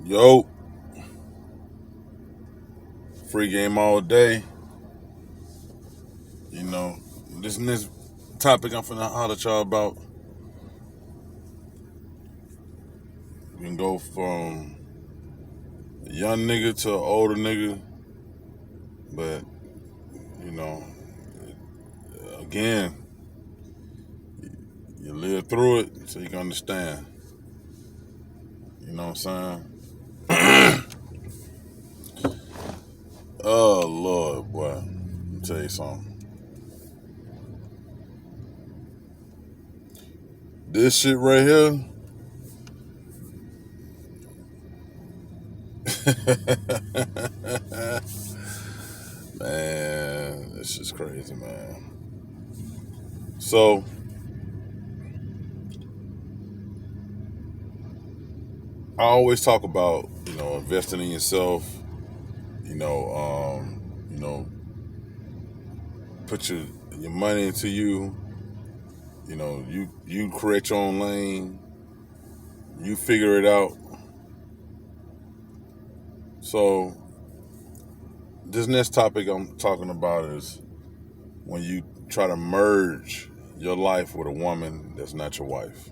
Yo, free game all day. You know, this topic I'm finna holler at y'all about. We can go from a young nigga to an older nigga, but you know, again, you live through it so you can understand. You know what I'm saying? Oh Lord, boy, let me tell you something. This shit right here, man, this is crazy, man. So I always talk about investing in yourself. You know, put your money into you. You create your own lane. You figure it out. So this next topic I'm talking about is when you try to merge your life with a woman that's not your wife.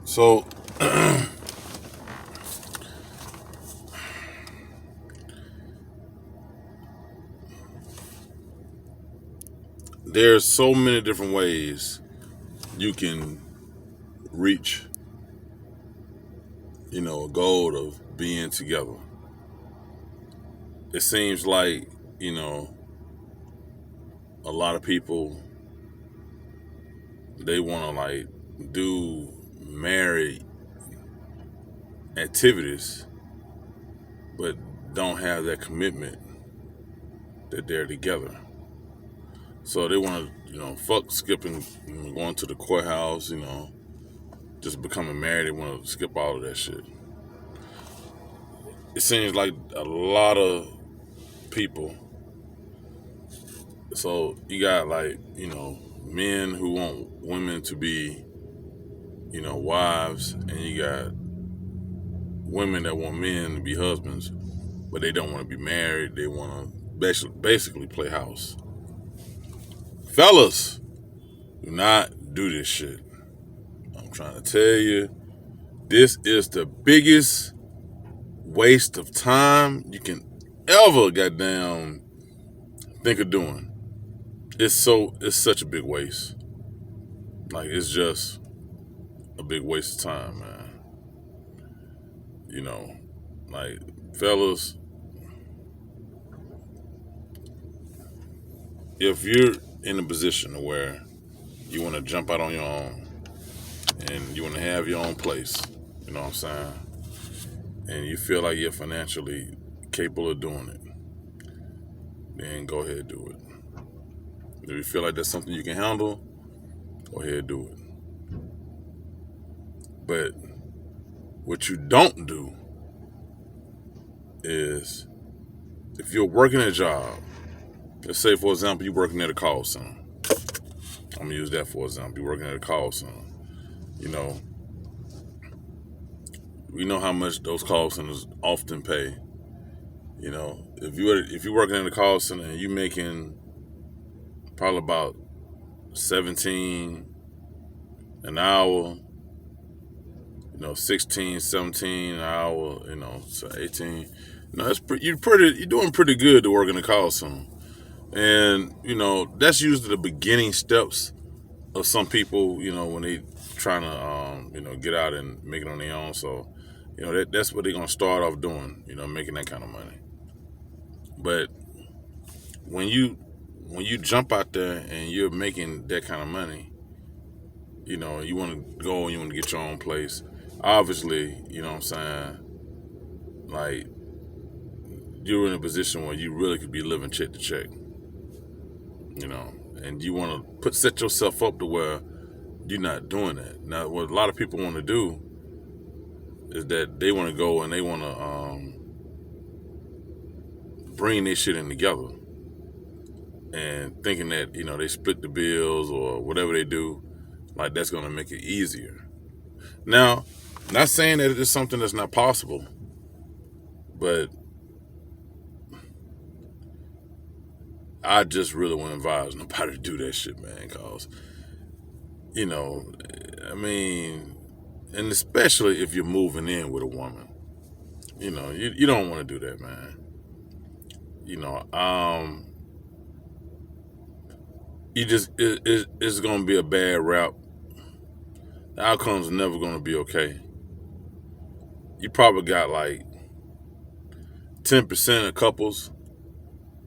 So there's so many different ways you can reach, a goal of being together. It seems like, you know, a lot of people they want to like do married activities, but don't have that commitment that they're together. So they want to, fuck skipping, going to the courthouse, just becoming married. They want to skip all of that shit. It seems like a lot of people. So you got like, men who want women to be, wives, and you got women that want men to be husbands, but they don't want to be married. They want to basically play house. Fellas, do not do this shit. I'm trying to tell you, this is the biggest waste of time you can ever goddamn think of doing. It's such a big waste. Like it's just a big waste of time, man. You know, like fellas, if you're in a position where you want to jump out on your own and you want to have your own place, you know what I'm saying? And you feel like you're financially capable of doing it, then go ahead and do it. If you feel like that's something you can handle, go ahead and do it. But what you don't do is if you're working a job, let's say for example you're working at a call center. I'm gonna use that for example. You're working at a call center. You know, we know how much those call centers often pay. If you're working in a call center and you're making probably about 17 an hour, 16, 17 an hour, so 18. You're doing pretty good to work in a call center. And, that's usually the beginning steps of some people, when they trying to, get out and make it on their own. So, that's what they're going to start off doing, making that kind of money. But when you jump out there and you're making that kind of money, you want to go and you want to get your own place. Obviously, you know what I'm saying? Like, you're in a position where you really could be living check to check, and you want to set yourself up to where you're not doing that. Now, what a lot of people want to do is that they want to go and they want to bring their shit in together and thinking that, they split the bills or whatever they do. Like that's gonna make it easier. Now, not saying that it's something that's not possible, but I just really want to advise nobody to do that shit, man. Cause you know, I mean, and especially if you're moving in with a woman, you don't want to do that, man. You know, you just it's gonna be a bad rap. The outcome's never gonna be okay. You probably got like 10% of couples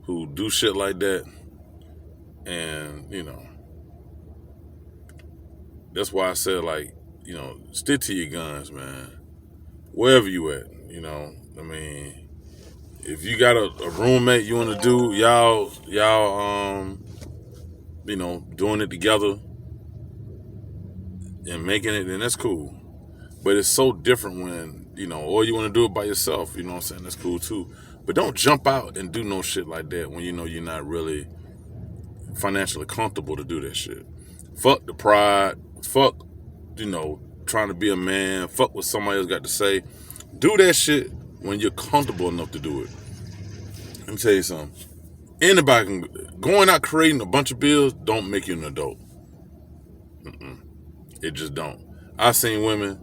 who do shit like that, and that's why I said like stick to your guns, man. Wherever you at, I mean, if you got a roommate you want to do y'all doing it together and making it, then that's cool. But it's so different when, or you want to do it by yourself, you know what I'm saying? That's cool too. But don't jump out and do no shit like that when you know you're not really financially comfortable to do that shit. Fuck the pride. Fuck, trying to be a man. Fuck what somebody else got to say. Do that shit when you're comfortable enough to do it. Let me tell you something. Anybody going out creating a bunch of bills don't make you an adult. It just don't. I've seen women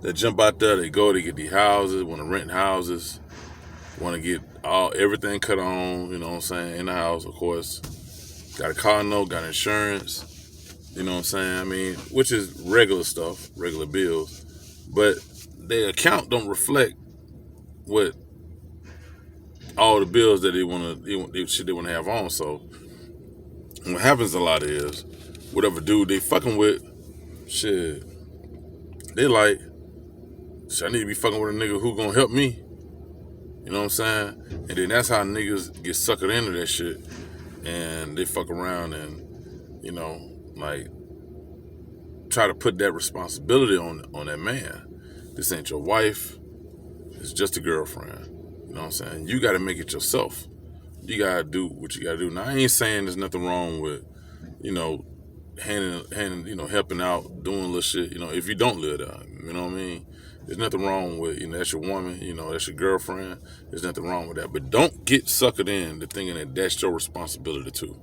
that jump out there, they get these houses, want to rent houses, want to get everything cut on, you know what I'm saying, in the house, of course. Got a car note, got insurance, you know what I'm saying? I mean, which is regular stuff, regular bills. But their account don't reflect what all the bills that they want to have on. So what happens a lot is whatever dude they fucking with, shit, they like, shit, I need to be fucking with a nigga who gonna help me. You know what I'm saying? And then that's how niggas get suckered into that shit, and they fuck around and like try to put that responsibility on that man. This ain't your wife. It's just a girlfriend. You know what I'm saying? You got to make it yourself. You got to do what you got to do. Now, I ain't saying there's nothing wrong with, handing, helping out, doing little shit, if you don't live there. You know what I mean? There's nothing wrong with, that's your woman, that's your girlfriend. There's nothing wrong with that. But don't get suckered in to thinking that that's your responsibility too.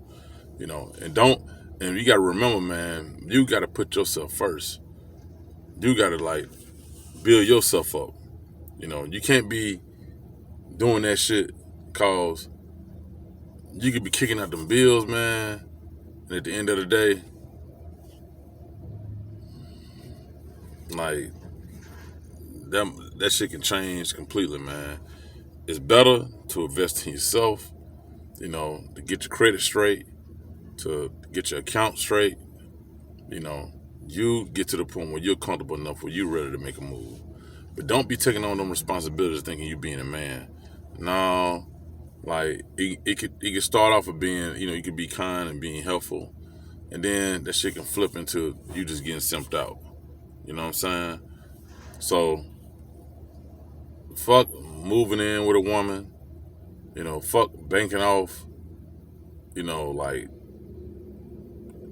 And you got to remember, man, you got to put yourself first. You got to like build yourself up. You can't be doing that shit cause you could be kicking out them bills, man. And at the end of the day, like that shit can change completely, man. It's better to invest in yourself, to get your credit straight, to get your account straight. You get to the point where you're comfortable enough where you're ready to make a move. But don't be taking on them responsibilities thinking you being a man. No, like it could start off with being, you could be kind and being helpful, and then that shit can flip into you just getting simped out. You know what I'm saying? So fuck moving in with a woman. Fuck banking off. Like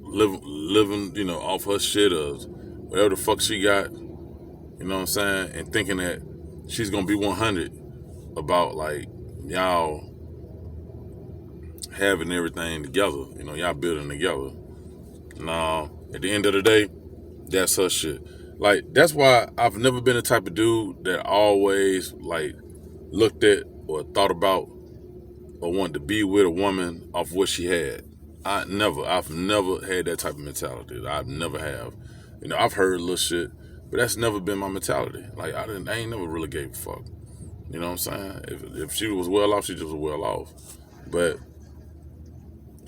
living, off her shit or whatever the fuck she got. You know what I'm saying? And thinking that she's gonna be 100 about like y'all having everything together. Y'all building together. Nah, at the end of the day, that's her shit. Like that's why I've never been the type of dude that always like looked at or thought about or wanted to be with a woman off what she had. I've never had that type of mentality. I've never have. I've heard little shit, but that's never been my mentality. Like I ain't never really gave a fuck. You know what I'm saying? If she was well off, she just was well off. But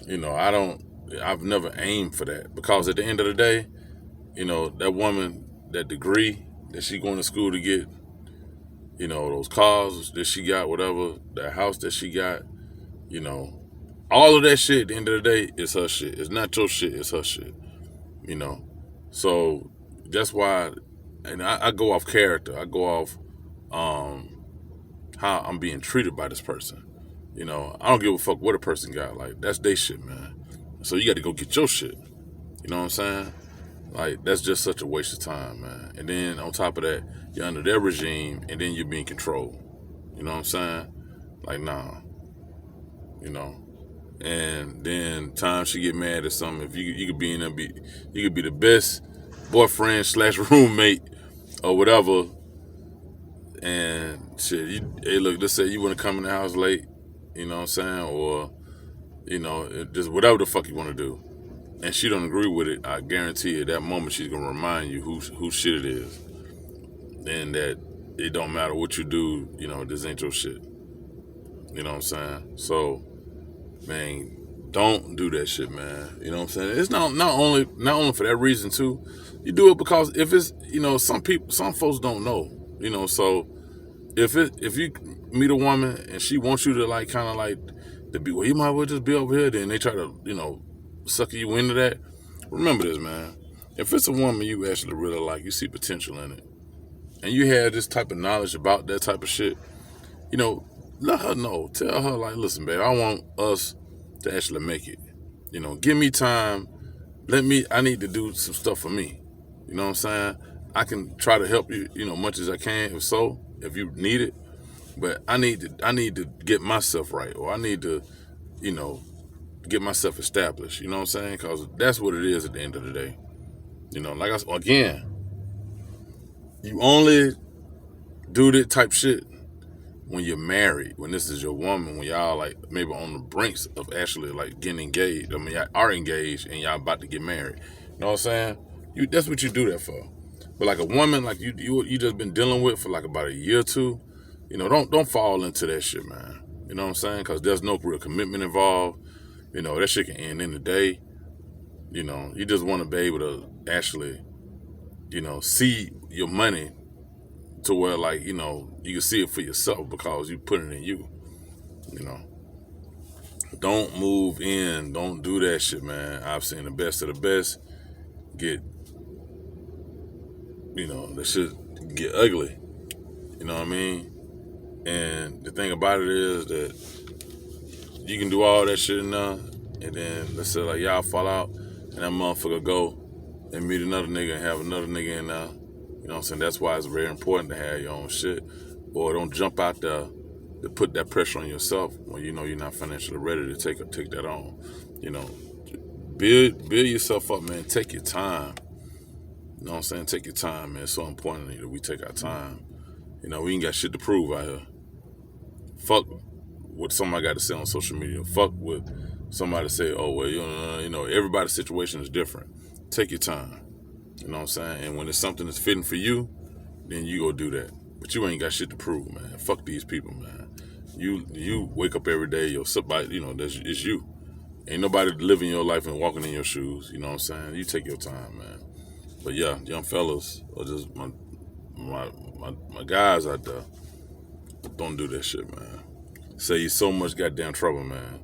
I've never aimed for that because at the end of the day, that woman, that degree that she going to school to get, those cars that she got, whatever, that house that she got, all of that shit at the end of the day is her shit. It's not your shit, it's her shit. So that's why, and I go off character. I go off how I'm being treated by this person. I don't give a fuck what a person got. Like that's their shit, man. So you got to go get your shit. You know what I'm saying? Like, that's just such a waste of time, man. And then on top of that, you're under their regime, and then you're being controlled. You know what I'm saying? Like, nah, you know. And then times she get mad at something, if you could be in there, you could be the best boyfriend slash roommate or whatever, and shit, hey, look, let's say you want to come in the house late, you know what I'm saying, or just whatever the fuck you want to do, and she don't agree with it. I guarantee you, at that moment she's gonna remind you who shit it is, and that it don't matter what you do, this ain't your shit. You know what I'm saying? So, man, don't do that shit, man. You know what I'm saying? It's not only for that reason too. You do it because if it's some folks don't know. So if you meet a woman and she wants you to like kind of like to be, well, you might as well just be over here. Then they try to sucker you into that. Remember this, man. If it's a woman you actually really like, you see potential in it, and you have this type of knowledge about that type of shit, let her know. Tell her, like, listen, babe, I want us to actually make it. Give me time. I need to do some stuff for me. You know what I'm saying? I can try to help you, much as I can, if you need it. But I need to get myself right, or I need to, get myself established. You know what I'm saying? Because that's what it is at the end of the day. Like I said, again, you only do that type shit when you're married, when this is your woman, when y'all like maybe on the brinks of actually like getting engaged. I mean, y'all are engaged and y'all about to get married. You know what I'm saying? That's what you do that for. But like a woman, like you just been dealing with for like about a year or two, don't fall into that shit, man. You know what I'm saying? Because there's no real commitment involved. That shit can end in a day. You just want to be able to actually, see your money to where like, you can see it for yourself because you put it in you. Don't move in. Don't do that shit, man. I've seen the best of the best get, that shit get ugly. You know what I mean? And the thing about it is that you can do all that shit enough, and then let's say like y'all fall out, and that motherfucker go and meet another nigga and have another nigga in there. You know what I'm saying? That's why it's very important to have your own shit. Or don't jump out there to put that pressure on yourself when you know you're not financially ready to take that on. Build yourself up, man. Take your time. You know what I'm saying? Take your time, man. It's so important that we take our time. We ain't got shit to prove out here. Fuck what somebody got to say on social media. Fuck what somebody say, oh, well, everybody's situation is different. Take your time. You know what I'm saying? And when it's something that's fitting for you, then you go do that. But you ain't got shit to prove, man. Fuck these people, man. You wake up every day, it's you. Ain't nobody living your life and walking in your shoes. You know what I'm saying? You take your time, man. But yeah, young fellas, or just my guys out there, don't do that shit, man. Say you so much goddamn trouble, man.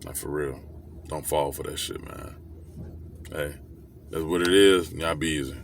Like, for real. Don't fall for that shit, man. Hey, that's what it is. Y'all be easy.